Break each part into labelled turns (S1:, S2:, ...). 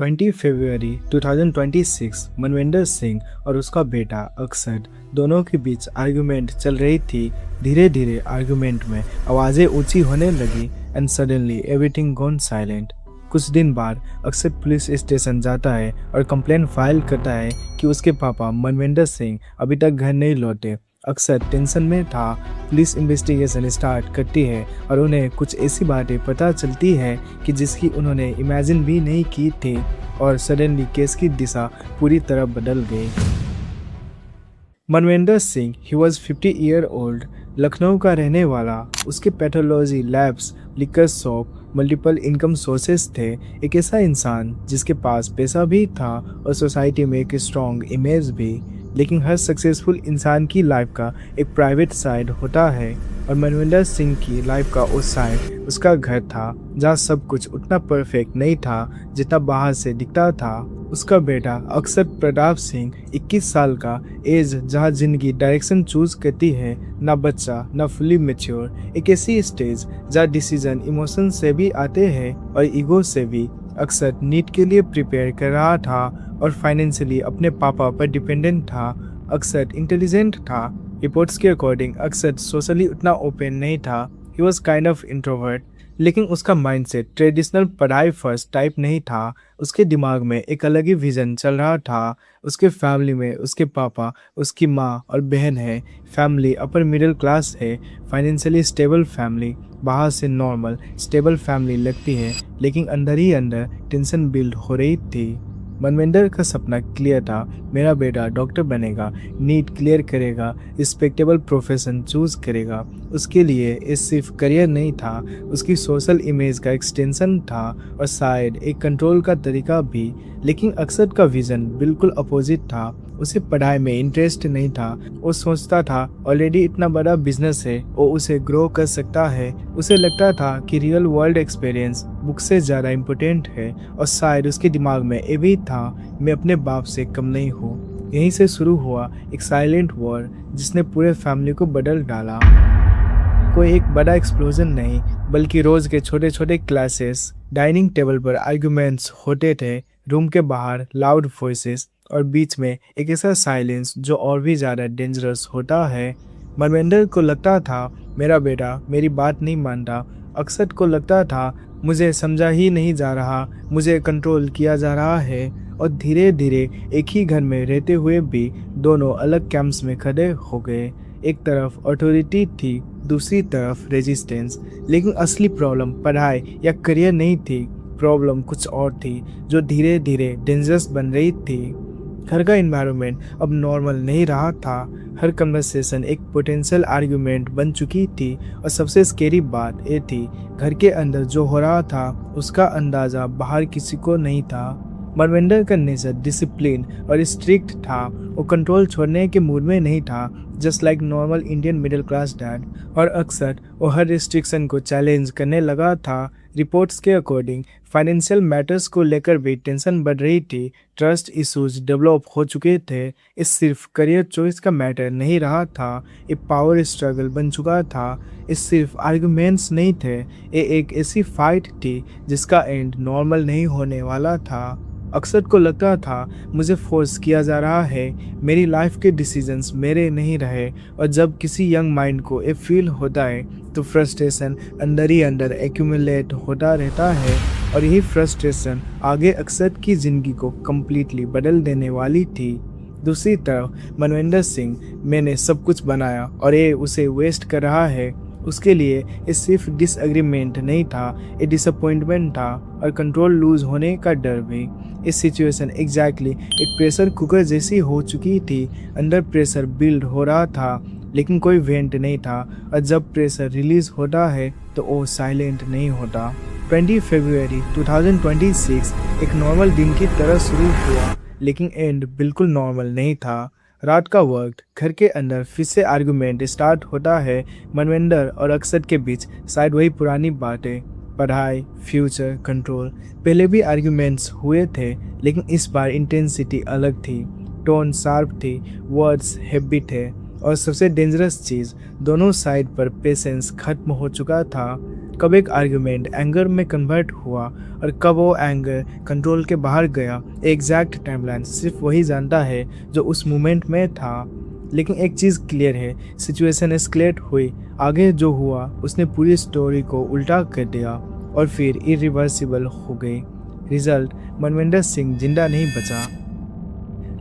S1: 20 फरवरी 2026 मनविंदर सिंह और उसका बेटा अक्षत दोनों के बीच आर्गुमेंट चल रही थी। धीरे धीरे आर्गुमेंट में आवाज़ें ऊंची होने लगी and suddenly everything gone silent. कुछ दिन बाद अक्षत पुलिस स्टेशन जाता है और कंप्लेंट फाइल करता है कि उसके पापा मनविंदर सिंह अभी तक घर नहीं लौटे। अक्षत टेंशन में था। पुलिस इन्वेस्टिगेशन स्टार्ट करती है और उन्हें कुछ ऐसी बातें पता चलती है कि जिसकी उन्होंने इमेजिन भी नहीं की थी और सडनली केस की दिशा पूरी तरह बदल गई। Manvinder Singh he was 50 year old, Lucknow का रहने वाला। उसके pathology labs, liquor shop, multiple income sources थे। एक ऐसा इंसान जिसके पास पैसा भी था और सोसाइटी में एक स्ट्रॉन्ग इमेज भी। लेकिन हर सक्सेसफुल इंसान की लाइफ का एक प्राइवेट साइड होता है और मनविंदर सिंह की लाइफ का उस साइड उसका घर था, जहाँ सब कुछ उतना परफेक्ट नहीं था जितना बाहर से दिखता था। उसका बेटा अक्षत प्रताप सिंह 21 साल का एज, जहाँ जिंदगी डायरेक्शन चूज करती है, ना बच्चा ना फुली मेच्योर। एक ऐसी स्टेज जहाँ डिसीजन इमोशन से भी आते हैं और ईगो से भी। अक्षत नीट के लिए प्रिपेयर कर रहा था और फाइनेंशियली अपने पापा पर डिपेंडेंट था। अक्षत इंटेलिजेंट था। रिपोर्ट्स के अकॉर्डिंग अक्षत सोशली उतना ओपन नहीं था। He was kind of introvert. लेकिन उसका माइंडसेट ट्रेडिशनल पढ़ाई फर्स्ट टाइप नहीं था। उसके दिमाग में एक अलग ही विजन चल रहा था। उसके फैमिली में उसके पापा, उसकी माँ और बहन है। फैमिली अपर मिडिल क्लास है, फाइनेंशियली स्टेबल फैमिली। बाहर से नॉर्मल स्टेबल फैमिली लगती है, लेकिन अंदर ही अंदर टेंशन बिल्ड हो रही थी। मनविंदर का सपना क्लियर था। मेरा बेटा डॉक्टर बनेगा, नीट क्लियर करेगा, रिस्पेक्टेबल प्रोफेशन चूज करेगा। उसके लिए ये सिर्फ करियर नहीं था, उसकी सोशल इमेज का एक्सटेंशन था और शायद एक कंट्रोल का तरीका भी। लेकिन अक्षत का विजन बिल्कुल अपोजिट था। उसे पढ़ाई में इंटरेस्ट नहीं था। वो सोचता था ऑलरेडी इतना बड़ा बिजनेस है, वो उसे ग्रो कर सकता है। उसे लगता था कि रियल वर्ल्ड एक्सपीरियंस बुक से ज़्यादा इम्पोर्टेंट है और शायद उसके दिमाग में ये भी था, मैं अपने बाप से कम नहीं हूँ। यहीं से शुरू हुआ एक साइलेंट वॉर जिसने पूरे फैमिली को बदल डाला। कोई एक बड़ा एक्सप्लोजन नहीं, बल्कि रोज के छोटे छोटे क्लासेस, डाइनिंग टेबल पर आर्ग्यूमेंट्स होते थे, रूम के बाहर लाउड वॉइसेस और बीच में एक ऐसा साइलेंस जो और भी ज़्यादा डेंजरस होता है। मनविंदर को लगता था मेरा बेटा मेरी बात नहीं मानता। अक्षत को लगता था मुझे समझा ही नहीं जा रहा, मुझे कंट्रोल किया जा रहा है। और धीरे धीरे एक ही घर में रहते हुए भी दोनों अलग कैंप्स में खड़े हो गए। एक तरफ अथॉरिटी थी, दूसरी तरफ रेजिस्टेंस। लेकिन असली प्रॉब्लम पढ़ाई या करियर नहीं थी, प्रॉब्लम कुछ और थी जो धीरे धीरे डेंजरस बन रही थी। घर का एनवायरनमेंट अब नॉर्मल नहीं रहा था। हर कन्वर्सेशन एक पोटेंशियल आर्गुमेंट बन चुकी थी और सबसे स्केरी बात ये थी, घर के अंदर जो हो रहा था उसका अंदाज़ा बाहर किसी को नहीं था। मनविंदर का नेचर डिसिप्लिन और स्ट्रिक्ट था। वो कंट्रोल छोड़ने के मूड में नहीं था, just like normal Indian middle class dad. और अक्सर वो हर रिस्ट्रिक्शन को चैलेंज करने लगा था। रिपोर्ट्स के अकॉर्डिंग फाइनेंशियल मैटर्स को लेकर भी टेंशन बढ़ रही थी। ट्रस्ट इश्यूज डेवलप हो चुके थे। इस सिर्फ करियर चॉइस का मैटर नहीं रहा था, ये पावर स्ट्रगल बन चुका था। इस सिर्फ आर्गुमेंट्स नहीं थे, ये एक ऐसी फाइट थी जिसका एंड नॉर्मल नहीं होने वाला था। अक्षत को लगता था मुझे फोर्स किया जा रहा है, मेरी लाइफ के डिसीजंस मेरे नहीं रहे। और जब किसी यंग माइंड को ये फील होता है तो फ्रस्ट्रेशन अंदर ही अंदर एक्यूमुलेट होता रहता है और यही फ्रस्ट्रेशन आगे अक्षत की ज़िंदगी को कम्प्लीटली बदल देने वाली थी। दूसरी तरफ मनविंदर सिंह, मैंने सब कुछ बनाया और ये उसे वेस्ट कर रहा है। उसके लिए ये सिर्फ डिसएग्रीमेंट नहीं था, ये डिसअपॉइंटमेंट था और कंट्रोल लूज होने का डर भी। इस सिचुएशन एग्जैक्टली एक प्रेशर कुकर जैसी हो चुकी थी। अंदर प्रेशर बिल्ड हो रहा था, लेकिन कोई वेंट नहीं था। और जब प्रेशर रिलीज होता है तो वो साइलेंट नहीं होता। 20 फरवरी 2026 एक नॉर्मल दिन की तरह शुरू हुआ, लेकिन एंड बिल्कुल नॉर्मल नहीं था। रात का वक्त, घर के अंदर फिर से आर्गुमेंट स्टार्ट होता है। मनविंदर और अक्षत के बीच शायद वही पुरानी बातें, पढ़ाई, फ्यूचर, कंट्रोल। पहले भी आर्गुमेंट्स हुए थे, लेकिन इस बार इंटेंसिटी अलग थी। टोन शार्प थी, वर्ड्स हैवी थे और सबसे डेंजरस चीज़, दोनों साइड पर पेशेंस खत्म हो चुका था। कब एक आर्गुमेंट एंगर में कन्वर्ट हुआ और कब वो एंगर कंट्रोल के बाहर गया, एग्जैक्ट टाइमलाइन सिर्फ वही जानता है जो उस मोमेंट में था। लेकिन एक चीज़ क्लियर है, सिचुएशन एस्केलेट हुई। आगे जो हुआ उसने पूरी स्टोरी को उल्टा कर दिया और फिर इरिवर्सिबल हो गई। रिजल्ट, मनविंदर सिंह जिंदा नहीं बचा।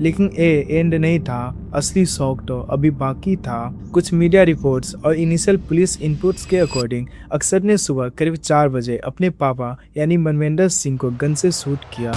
S1: लेकिन ये एंड नहीं था, असली शौक तो अभी बाकी था। कुछ मीडिया रिपोर्ट्स और इनिशियल पुलिस इनपुट्स के अकॉर्डिंग अक्षर ने सुबह करीब 4 बजे अपने पापा यानी मनविंदर सिंह को गन से शूट किया।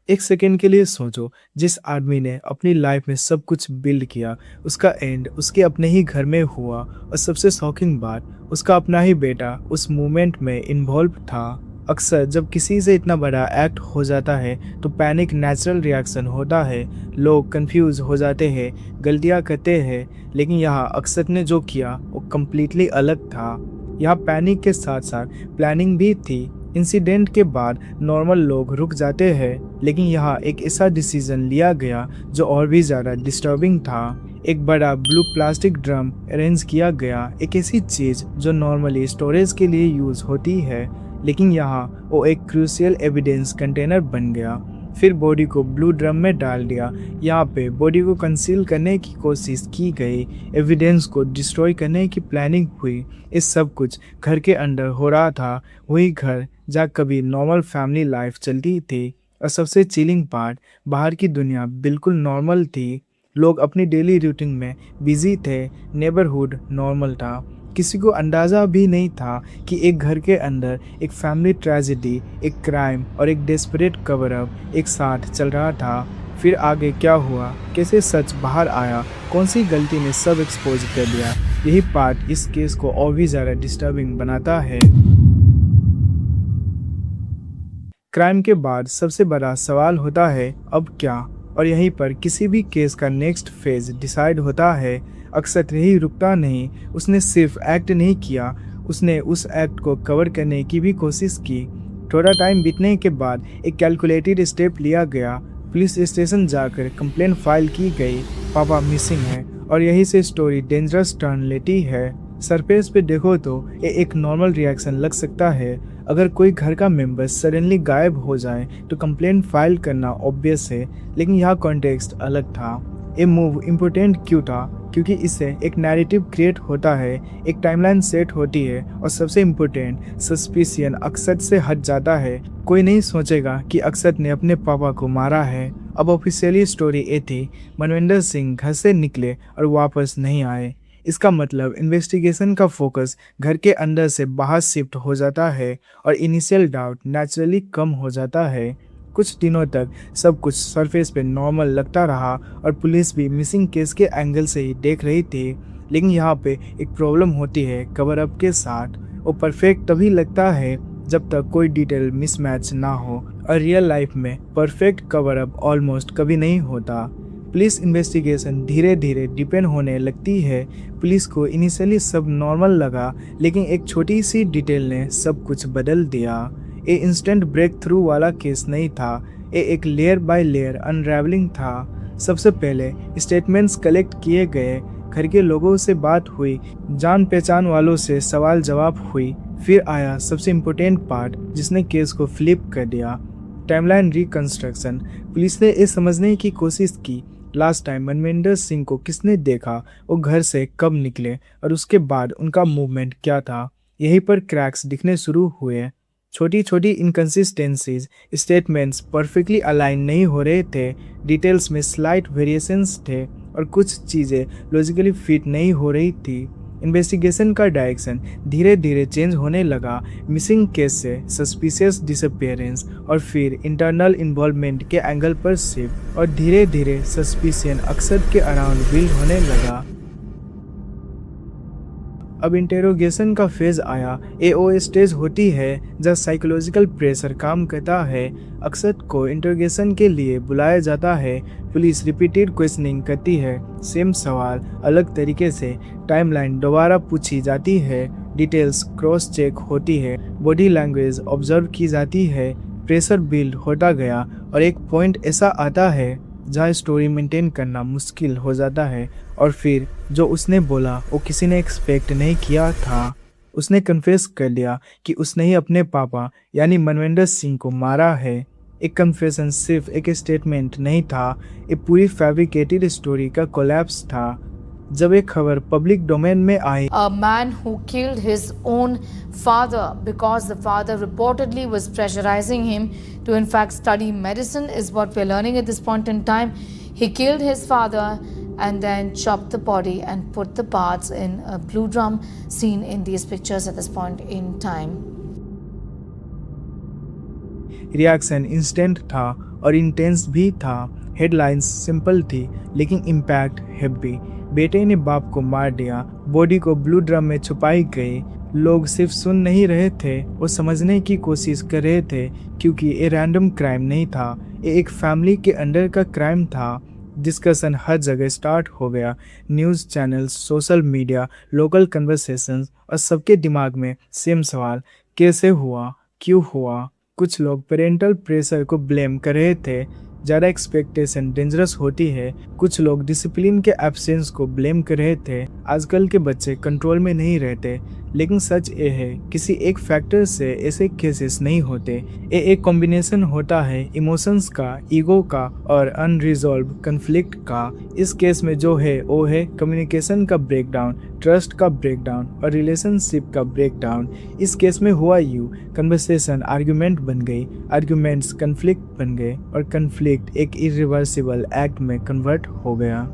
S1: एक सेकेंड के लिए सोचो, जिस आदमी ने अपनी लाइफ में सब कुछ बिल्ड किया, उसका एंड उसके अपने ही घर में हुआ। और सबसे शॉकिंग बात, उसका अपना ही बेटा उस मोमेंट में इन्वॉल्व था। अक्सर जब किसी से इतना बड़ा एक्ट हो जाता है तो पैनिक नेचुरल रिएक्शन होता है। लोग कंफ्यूज हो जाते हैं, गलतियां करते हैं। लेकिन यहाँ अक्सर ने जो किया वो कम्प्लीटली अलग था। यहाँ पैनिक के साथ साथ प्लानिंग भी थी। इंसिडेंट के बाद नॉर्मल लोग रुक जाते हैं, लेकिन यहाँ एक ऐसा डिसीजन लिया गया जो और भी ज़्यादा डिस्टर्बिंग था। एक बड़ा ब्लू प्लास्टिक ड्रम अरेंज किया गया, एक ऐसी चीज़ जो नॉर्मली स्टोरेज के लिए यूज़ होती है, लेकिन यहाँ वो एक क्रूशियल एविडेंस कंटेनर बन गया। फिर बॉडी को ब्लू ड्रम में डाल दिया। यहाँ पे बॉडी को कंसील करने की कोशिश की गई, एविडेंस को डिस्ट्रॉय करने की प्लानिंग हुई। इस सब कुछ घर के अंदर हो रहा था, वही घर जहाँ कभी नॉर्मल फैमिली लाइफ चलती थी। और सबसे चिलिंग पार्ट, बाहर की दुनिया बिल्कुल नॉर्मल थी। लोग अपनी डेली रूटीन में बिजी थे, नेबरहुड नॉर्मल था। किसी को अंदाज़ा भी नहीं था कि एक घर के अंदर एक फैमिली ट्रेजेडी, एक क्राइम और एक डेस्परेट कवर अप एक साथ चल रहा था। फिर आगे क्या हुआ, कैसे सच बाहर आया, कौन सी गलती ने सब एक्सपोज कर दिया, यही पार्ट इस केस को और भी ज़्यादा डिस्टर्बिंग बनाता है। क्राइम के बाद सबसे बड़ा सवाल होता है अब क्या, और यहीं पर किसी भी केस का नेक्स्ट फेज डिसाइड होता है। अक्सर यही रुकता नहीं, उसने सिर्फ एक्ट नहीं किया, उसने उस एक्ट को कवर करने की भी कोशिश की। थोड़ा टाइम बीतने के बाद एक कैलकुलेटेड स्टेप लिया गया। पुलिस स्टेशन जाकर कंप्लेंट फाइल की गई, पापा मिसिंग है, और यहीं से स्टोरी डेंजरस टर्न लेती है। सरफेस पे देखो तो ये एक नॉर्मल रिएक्शन लग सकता है। अगर कोई घर का मेंबर सडनली गायब हो जाए तो कंप्लेंट फाइल करना ऑब्वियस है, लेकिन यहाँ कॉन्टेक्स्ट अलग था। ये मूव इम्पोर्टेंट क्यों था? क्योंकि इससे एक नैरेटिव क्रिएट होता है, एक टाइमलाइन सेट होती है, और सबसे इम्पोर्टेंट, सस्पिशियन अक्षत से हट जाता है। कोई नहीं सोचेगा कि अक्षत ने अपने पापा को मारा है। अब ऑफिशियली स्टोरी ये थी, मनविंदर सिंह घर से निकले और वापस नहीं आए। इसका मतलब इन्वेस्टिगेशन का फोकस घर के अंदर से बाहर शिफ्ट हो जाता है और इनिशियल डाउट नेचुरली कम हो जाता है। कुछ दिनों तक सब कुछ सरफेस पे नॉर्मल लगता रहा और पुलिस भी मिसिंग केस के एंगल से ही देख रही थी। लेकिन यहाँ पे एक प्रॉब्लम होती है कवर अप के साथ। वो परफेक्ट तभी लगता है जब तक कोई डिटेल मिसमैच ना हो, और रियल लाइफ में परफेक्ट कवर अप ऑलमोस्ट कभी नहीं होता। पुलिस इन्वेस्टिगेशन धीरे धीरे डिपेंड होने लगती है। पुलिस को इनिशियली सब नॉर्मल लगा, लेकिन एक छोटी सी डिटेल ने सब कुछ बदल दिया। ये इंस्टेंट ब्रेक थ्रू वाला केस नहीं था, ये एक लेयर बाय लेयर अनरेवलिंग था। सबसे पहले स्टेटमेंट्स कलेक्ट किए गए, घर के लोगों से बात हुई, जान पहचान वालों से सवाल जवाब हुई। फिर आया सबसे इम्पोर्टेंट पार्ट जिसने केस को फ्लिप कर दिया, टाइमलाइन रिकंस्ट्रक्शन। पुलिस ने ये समझने की कोशिश की लास्ट टाइम मनविंदर सिंह को किसने देखा, वो घर से कब निकले, और उसके बाद उनका मूवमेंट क्या था। यहीं पर क्रैक्स दिखने शुरू हुए। छोटी छोटी इनकंसिस्टेंसीज, स्टेटमेंट्स परफेक्टली अलाइन नहीं हो रहे थे, डिटेल्स में स्लाइट वेरिएशंस थे, और कुछ चीज़ें लॉजिकली फिट नहीं हो रही थी। इन्वेस्टिगेशन का डायरेक्शन धीरे धीरे चेंज होने लगा, मिसिंग केस से सस्पिशियस डिसअपियरेंस और फिर इंटरनल इन्वॉल्वमेंट के एंगल पर शिफ्ट, और धीरे धीरे सस्पिशियन अक्सर के अराउंड बिल्ड होने लगा। अब इंटेरोगेशन का फेज आया। एओ स्टेज होती है जहाँ साइकोलॉजिकल प्रेशर काम करता है। अक्षत को इंटेरोगेशन के लिए बुलाया जाता है। पुलिस रिपीटेड क्वेश्चनिंग करती है, सेम सवाल अलग तरीके से। टाइमलाइन दोबारा पूछी जाती है, डिटेल्स क्रॉस चेक होती है, बॉडी लैंग्वेज ऑब्जर्व की जाती है। प्रेशर बिल्ड होता गया और एक पॉइंट ऐसा आता है जहाँ स्टोरी मेंटेन करना मुश्किल हो जाता है। और फिर जो उसने बोला वो किसी ने एक्सपेक्ट नहीं किया था। उसने कन्फेस कर लिया कि उसने ही अपने पापा यानी मनविंदर सिंह को मारा है। एक कन्फेशन सिर्फ एक स्टेटमेंट नहीं था, एक पूरी फैब्रिकेटेड स्टोरी का कोलैप्स था। जब एक खबर पब्लिक डोमेन में आई,
S2: A man who killed his own father because the father reportedly was pressurizing him to in fact study medicine is what we're learning at this point in time. He killed his father and then chopped the body and put the parts in a blue drum seen in these pictures at this point in time.
S1: Reaction instant था और intense भी था। Headlines simple थी लेकिन impact heavy. बेटे ने बाप को मार दिया, बॉडी को ब्लू ड्रम में छुपाई गई। लोग सिर्फ सुन नहीं रहे थे, वो समझने की कोशिश कर रहे थे, क्योंकि ये रैंडम क्राइम नहीं था, ये एक फैमिली के अंडर का क्राइम था। डिस्कशन हर जगह स्टार्ट हो गया। News channels, social media, local conversations, और सबके दिमाग में सेम सवाल, कैसे हुआ, क्यों हुआ। कुछ लोग पेरेंटल प्रेशर को ब्लेम कर रहे थे, ज़्यादा एक्सपेक्टेशन डेंजरस होती है। कुछ लोग डिसिप्लिन के एब्सेंस को ब्लेम कर रहे थे, आजकल के बच्चे कंट्रोल में नहीं रहते। लेकिन सच ये है, किसी एक फैक्टर से ऐसे केसेस नहीं होते, ये एक कॉम्बिनेशन होता है इमोशंस का, ईगो का और अनरिजॉल्व कन्फ्लिक्ट का। इस केस में जो है वो है कम्युनिकेशन का ब्रेकडाउन, ट्रस्ट का ब्रेकडाउन और रिलेशनशिप का ब्रेकडाउन। इस केस में हुआ यूं, कन्वर्सेशन आर्ग्यूमेंट बन गई, आर्ग्यूमेंट्स कन्फ्लिक्ट बन गए और कन्फ्लिक्ट एक इरिवर्सिबल एक्ट में कन्वर्ट हो गया।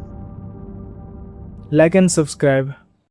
S1: Like and subscribe.